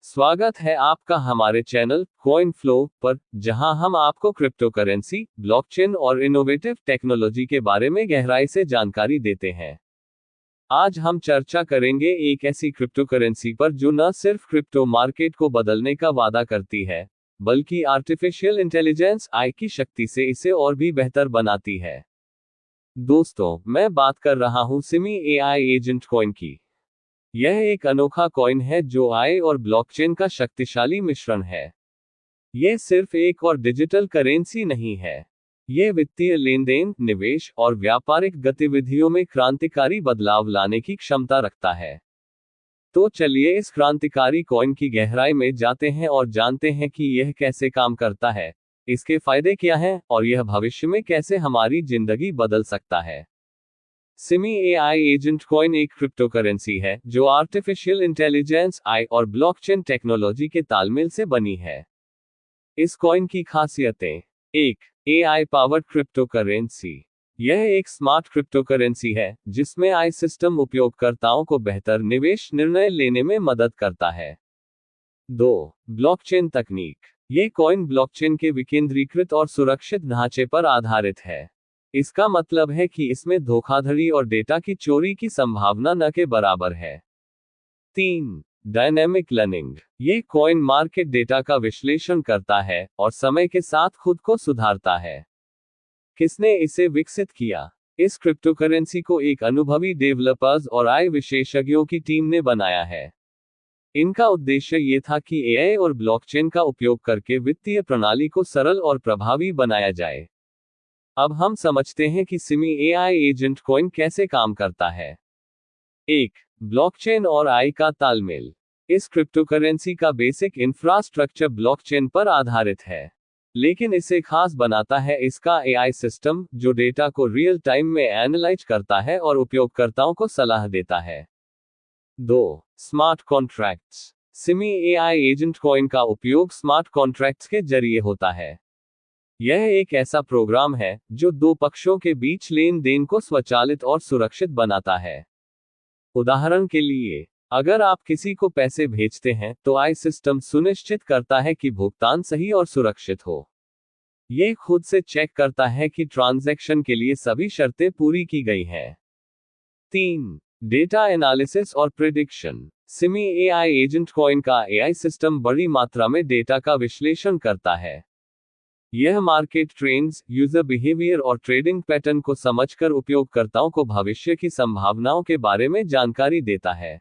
स्वागत है आपका हमारे चैनल कॉइन फ्लो पर, जहां हम आपको क्रिप्टो करेंसी, ब्लॉकचेन और इनोवेटिव टेक्नोलॉजी के बारे में गहराई से जानकारी देते हैं। आज हम चर्चा करेंगे एक ऐसी क्रिप्टो करेंसी पर जो न सिर्फ क्रिप्टो मार्केट को बदलने का वादा करती है, बल्कि आर्टिफिशियल इंटेलिजेंस आई की शक्ति से इसे और भी बेहतर बनाती है। दोस्तों, मैं बात कर रहा हूं सिमी एआई एजेंट कॉइन की। यह एक अनोखा कॉइन है जो आई और ब्लॉकचेन का शक्तिशाली मिश्रण है। यह सिर्फ एक और डिजिटल करेंसी नहीं है। यह वित्तीय लेनदेन, निवेश और व्यापारिक गतिविधियों में क्रांतिकारी बदलाव लाने की क्षमता रखता है। तो चलिए इस क्रांतिकारी कॉइन की गहराई में जाते हैं और जानते हैं कि यह कैसे काम करता है, इसके फायदे क्या हैं, और यह भविष्य में कैसे हमारी जिंदगी बदल सकता है। सिमी एआई एजेंट कॉइन एक क्रिप्टो करेंसी है जो आर्टिफिशियल इंटेलिजेंस आई और ब्लॉकचेन टेक्नोलॉजी के तालमेल से बनी है। इस कॉइन की खासियतें। 1. AI powered crypto currency. यह एक स्मार्ट क्रिप्टो करेंसी है जिसमें आई सिस्टम उपयोगकर्ताओं को बेहतर निवेश निर्णय लेने में मदद करता है। 2. ब्लॉकचेन तकनीक। ये कॉइन ब्लॉकचेन के विकेंद्रीकृत और सुरक्षित ढांचे पर आधारित है। इसका मतलब है कि इसमें धोखाधड़ी और डेटा की चोरी की संभावना न के बराबर है। 3. Dynamic learning. ये कॉइन मार्केट डेटा का विश्लेषण करता है और समय के साथ खुद को सुधारता है। किसने इसे विकसित किया? इस क्रिप्टो करेंसी को एक अनुभवी डेवलपर्स और आई विशेषज्ञों की टीम ने बनाया है। इनका उद्देश्य ये था कि एआई और ब्लॉकचेन का उपयोग करके वित्तीय प्रणाली को सरल और प्रभावी बनाया जाए। अब हम समझते हैं कि सिमी एआई एजेंट कॉइन कैसे काम करता है। 1. ब्लॉकचेन और आई का तालमेल। इस क्रिप्टो करेंसी का बेसिक इंफ्रास्ट्रक्चर ब्लॉकचेन पर आधारित है, लेकिन इसे खास बनाता है इसका एआई सिस्टम, जो डेटा को रियल टाइम में एनालाइज करता है और उपयोगकर्ताओं को सलाह देता है। 2. Smart contracts. Simi AI agent coin का उपयोग स्मार्ट कॉन्ट्रैक्ट्स के जरिए होता है। यह एक ऐसा प्रोग्राम है जो दो पक्षों के बीच लेन देन को स्वचालित और सुरक्षित बनाता है। उदाहरण के लिए, अगर आप किसी को पैसे भेजते हैं तो आई सिस्टम सुनिश्चित करता है कि भुगतान सही और सुरक्षित हो। यह खुद से चेक करता है कि ट्रांजैक्शन के लिए सभी शर्तें पूरी की गई हैं। 3. डेटा एनालिसिस और prediction. Simi AI agent coin का एआई सिस्टम बड़ी मात्रा में डेटा का विश्लेषण करता है। यह मार्केट ट्रेंड्स, यूजर बिहेवियर और ट्रेडिंग पैटर्न को समझकर उपयोगकर्ताओं को भविष्य की संभावनाओं के बारे में जानकारी देता है।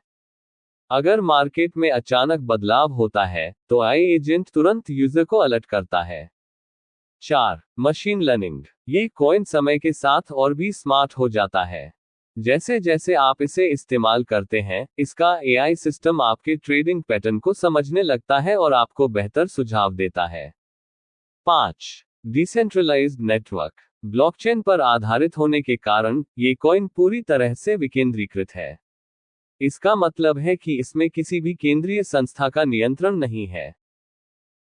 अगर मार्केट में अचानक बदलाव होता है तो आई एजेंट तुरंत यूजर को अलर्ट करता है। 4. Machine learning. ये कॉइन समय के साथ और भी स्मार्ट हो जाता है। जैसे जैसे आप इसे इस्तेमाल करते हैं, इसका एआई सिस्टम आपके ट्रेडिंग पैटर्न को समझने लगता है और आपको बेहतर सुझाव देता है। 5. Decentralised network. ब्लॉकचेन पर आधारित होने के कारण ये कॉइन पूरी तरह से विकेंद्रीकृत है। इसका मतलब है कि इसमें किसी भी केंद्रीय संस्था का नियंत्रण नहीं है।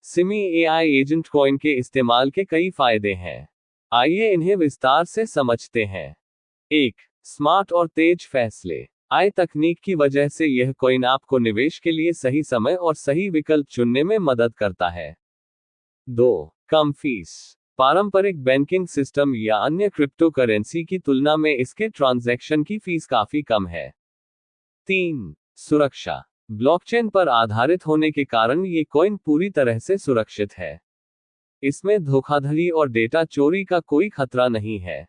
सिमी एआई एजेंट कॉइन के इस्तेमाल के कई फायदे हैं। आइए इन्हें विस्तार से समझते हैं। 1. स्मार्ट और तेज फैसले। आई तकनीक की वजह से यह कॉइन आपको निवेश के लिए सही समय और सही विकल्प चुनने में मदद करता है। 2. कम फीस। पारंपरिक बैंकिंग सिस्टम या अन्य क्रिप्टो करेंसी की तुलना में इसके ट्रांजैक्शन की फीस काफी कम है। 3. सुरक्षा। ब्लॉकचेन पर आधारित होने के कारण ये कॉइन पूरी तरह से सुरक्षित है। इसमें धोखाधड़ी और डेटा चोरी का कोई खतरा नहीं है।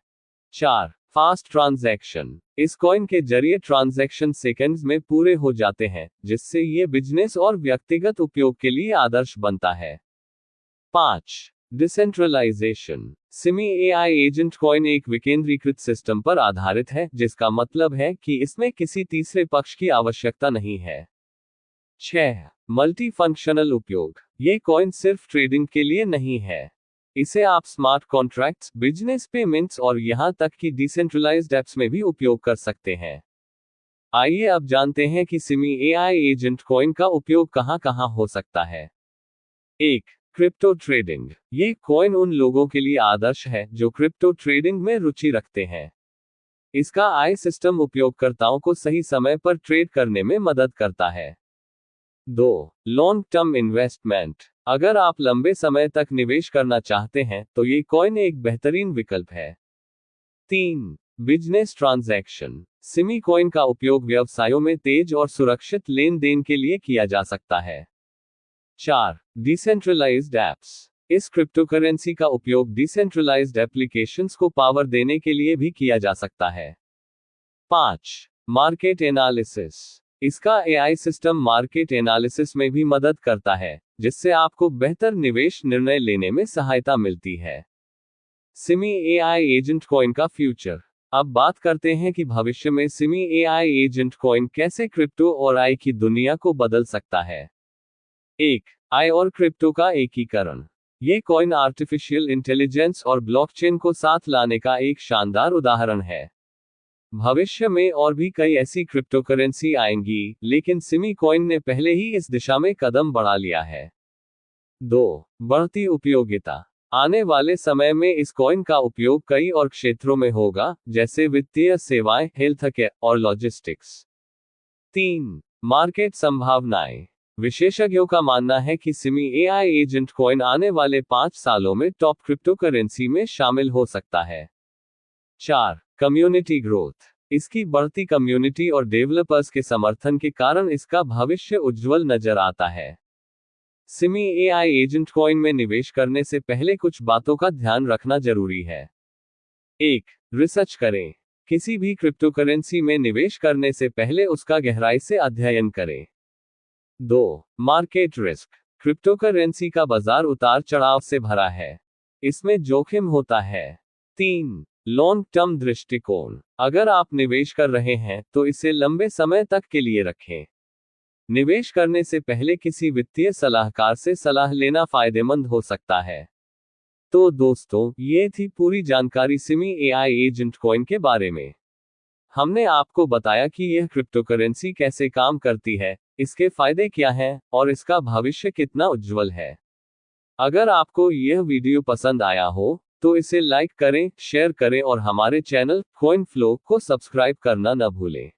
4. Fast transaction. इस कॉइन के जरिए ट्रांजैक्शन सेकंड्स में पूरे हो जाते हैं, जिससे ये बिजनेस और व्यक्तिगत उपयोग के लिए आदर्श बनता है। 5. डिसेंट्रलाइजेशन। सिमी एआई एजेंट कॉइन एक विकेंद्रीकृत सिस्टम पर आधारित है, जिसका मतलब है कि इसमें किसी तीसरे पक्ष की आवश्यकता नहीं है। 6. मल्टी फंक्शनल उपयोग। ये कॉइन सिर्फ ट्रेडिंग के लिए नहीं है। इसे आप स्मार्ट कॉन्ट्रैक्ट्स, बिजनेस पेमेंट्स और यहां तक कि डिसेंट्रलाइज्ड एप्स में भी उपयोग कर सकते हैं। आइए अब जानते हैं कि सिमी एआई एजेंट कॉइन का उपयोग कहां कहां हो सकता है। 1. Crypto trading. ये कॉइन उन लोगों के लिए आदर्श है जो क्रिप्टो ट्रेडिंग में रुचि रखते हैं। इसका आई सिस्टम उपयोगकर्ताओं को सही समय पर ट्रेड करने में मदद करता है। 2. Long term investment. अगर आप लंबे समय तक निवेश करना चाहते हैं तो ये कॉइन एक बेहतरीन विकल्प है। 3. Business transaction. सिमी कॉइन का उपयोग व्यवसायों में तेज और सुरक्षित लेन देन के लिए किया जा सकता है। 4. Decentralised apps. इस क्रिप्टोकरेंसी का उपयोग डिसेंट्रलाइज्ड एप्लीकेशंस को पावर देने के लिए भी किया जा सकता है। 5. Market analysis. इसका एआई सिस्टम मार्केट एनालिसिस में भी मदद करता है, जिससे आपको बेहतर निवेश निर्णय लेने में सहायता मिलती है। सिमी एआई एजेंट कॉइन का फ्यूचर। अब बात करते हैं कि भविष्य में सिमी एआई एजेंट कॉइन कैसे क्रिप्टो और आई की दुनिया को बदल सकता है। 1. आई और क्रिप्टो का एकीकरण। ये कॉइन आर्टिफिशियल इंटेलिजेंस और ब्लॉकचेन को साथ लाने का एक शानदार उदाहरण है। भविष्य में और भी कई ऐसी क्रिप्टोकरेंसी आएंगी, लेकिन सिमी कॉइन ने पहले ही इस दिशा में कदम बढ़ा लिया है। 2. बढ़ती उपयोगिता। आने वाले समय में इस कॉइन का उपयोग कई और क्षेत्रों में होगा, जैसे वित्तीय सेवाएं, हेल्थ केयर और लॉजिस्टिक्स। 3. मार्केट संभावनाएं। विशेषज्ञों का मानना है कि सिमी एआई एजेंट कॉइन आने वाले 5 सालों में टॉप क्रिप्टोकरेंसी में शामिल हो सकता है। 4. Community growth. इसकी बढ़ती कम्युनिटी और डेवलपर्स के समर्थन के कारण इसका भविष्य उज्जवल नजर आता है। सिमी एआई एजेंट कॉइन में निवेश करने से पहले कुछ बातों का ध्यान रखना जरूरी है। 1. रिसर्च करें। किसी भी क्रिप्टोकरेंसी में निवेश करने से पहले उसका गहराई से अध्ययन करें। 2. Market risk. क्रिप्टोकरेंसी का बाजार उतार चढ़ाव से भरा है। इसमें जोखिम होता है। 3. लॉन्ग टर्म दृष्टिकोण। अगर आप निवेश कर रहे हैं तो इसे लंबे समय तक के लिए रखें। निवेश करने से पहले किसी वित्तीय सलाहकार से सलाह लेना फायदेमंद हो सकता है। तो दोस्तों, ये थी पूरी जानकारी सिमी एआई एजेंट कॉइन के बारे में। हमने आपको बताया कि यह क्रिप्टोकरेंसी कैसे काम करती है, इसके फायदे क्या हैं, और इसका भविष्य कितना उज्जवल है। अगर आपको यह वीडियो पसंद आया हो, तो इसे लाइक करें, शेयर करें और हमारे चैनल कॉइन फ्लो को सब्सक्राइब करना न भूलें।